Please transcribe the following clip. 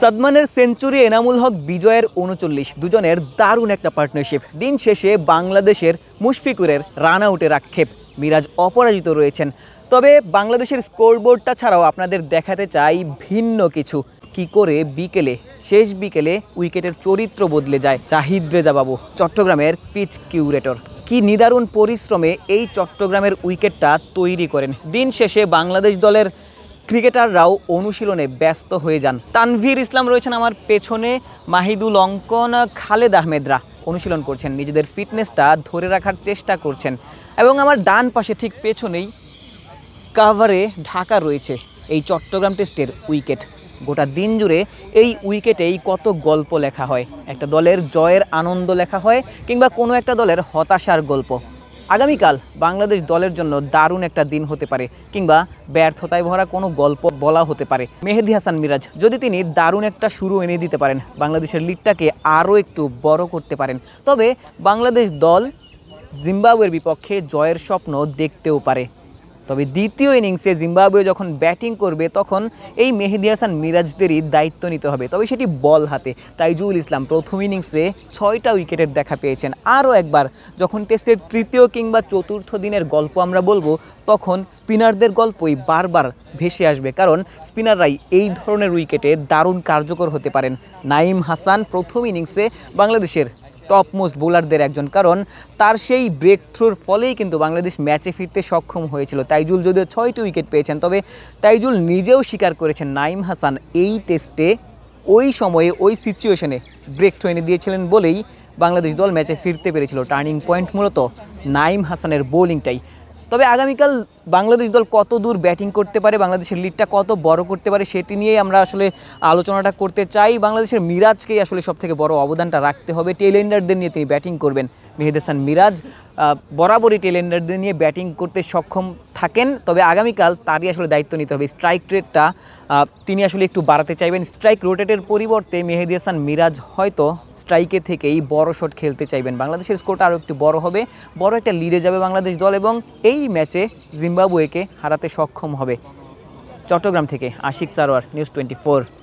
সাদমানের century, Enamul Haque বিজয়ের ৩৯, দুজনের দারুণ একটা পার্টনারশিপ। দিন শেষে বাংলাদেশের মুশফিকুরের রান আউটের আক্ষেপ, মিরাজ অপরাজিত রয়েছেন। তবে বাংলাদেশের স্কোরবোর্ডটা ছাড়াও আপনাদের দেখাতে চাই ভিন্ন কিছু। কি করে শেষ বিকেলে উইকেটের চরিত্র বদলে যায় জাহিদ রেজা বাবু, চট্টগ্রামের পিচ কিউরেটর। কি নিদারুণ পরিশ্রমে এই চট্টগ্রামের উইকেটটা তৈরি করেন। দিন শেষে বাংলাদেশ দলের ক্রিকেটাররাও অনুশীলনে ব্যস্ত হয়ে যান। তানভীর ইসলাম রয়েছেন আমার পেছনে, মাহিদুল অঙ্কন, খালেদ আহমেদরা অনুশীলন করছেন, নিজেদের ফিটনেসটা ধরে রাখার চেষ্টা করছেন। এবং আমার ডান পাশে ঠিক পেছনেই কাভারে ঢাকা রয়েছে এই চট্টগ্রাম টেস্টের উইকেট। গোটা দিন জুড়ে এই উইকেটেই কত গল্প লেখা হয়, একটা দলের জয়ের আনন্দ লেখা হয়, কিংবা কোনো একটা দলের হতাশার গল্প। আগামীকাল বাংলাদেশ দলের জন্য দারুণ একটা দিন হতে পারে, কিংবা ব্যর্থতায় ভরা কোনো গল্প বলা হতে পারে। মেহেদী হাসান মিরাজ যদি তিনি দারুণ একটা শুরু এনে দিতে পারেন, বাংলাদেশের লিডটাকে আরও একটু বড় করতে পারেন, তবে বাংলাদেশ দল জিম্বাবুয়ের বিপক্ষে জয়ের স্বপ্ন দেখতেও পারে। তবে দ্বিতীয় ইনিংসে জিম্বাবুয়ে যখন ব্যাটিং করবে, তখন এই মেহেদী হাসান মিরাজদেরই দায়িত্ব নিতে হবে, তবে সেটি বল হাতে। তাইজুল ইসলাম প্রথম ইনিংসে 6টা উইকেটের দেখা পেয়েছেন। আরও একবার যখন টেস্টের তৃতীয় কিংবা চতুর্থ দিনের গল্প আমরা বলবো, তখন স্পিনারদের গল্পই বারবার ভেসে আসবে, কারণ স্পিনাররাই এই ধরনের উইকেটে দারুণ কার্যকর হতে পারেন। নাঈম হাসান প্রথম ইনিংসে বাংলাদেশের টপ মোস্ট বোলারদের একজন, কারণ তার সেই ব্রেক থ্রুর ফলেই কিন্তু বাংলাদেশ ম্যাচে ফিরতে সক্ষম হয়েছিল। তাইজুল যদিও 6টি উইকেট পেয়েছেন, তবে তাইজুল নিজেও স্বীকার করেছেন নাঈম হাসান এই টেস্টে ওই সময়ে ওই সিচুয়েশনে ব্রেক থ্রু এনে দিয়েছিলেন বলেই বাংলাদেশ দল ম্যাচে ফিরতে পেরেছিল। টার্নিং পয়েন্ট মূলত নাঈম হাসানের বোলিংটাই। তবে আগামীকাল বাংলাদেশ দল কত দূর ব্যাটিং করতে পারে, বাংলাদেশের লিডটা কত বড় করতে পারে, সেটি নিয়েই আমরা আসলে আলোচনাটা করতে চাই। বাংলাদেশের মিরাজকেই আসলে সবথেকে বড় অবদানটা রাখতে হবে। টেলেন্ডারদের নিয়ে তিনি ব্যাটিং করবেন। মেহেদী হাসান মিরাজ বরাবরই টেলেন্ডারদের নিয়ে ব্যাটিং করতে সক্ষম থাকেন, তবে আগামীকাল তারই আসলে দায়িত্ব নিতে হবে। স্ট্রাইক রেটটা তিনি আসলে একটু বাড়াতে চাইবেন। স্ট্রাইক রোটেটের পরিবর্তে মেহেদী হাসান মিরাজ হয়তো স্ট্রাইকে থেকেই বড় শট খেলতে চাইবেন। বাংলাদেশের স্কোরটা আরও একটু বড় হবে, বড় একটা লিডে যাবে বাংলাদেশ দল, এবং এই ম্যাচে জিম্বাবুয়েকে হারাতে সক্ষম হবে। চট্টগ্রাম থেকে আশিক সারোয়ার, নিউজ 24।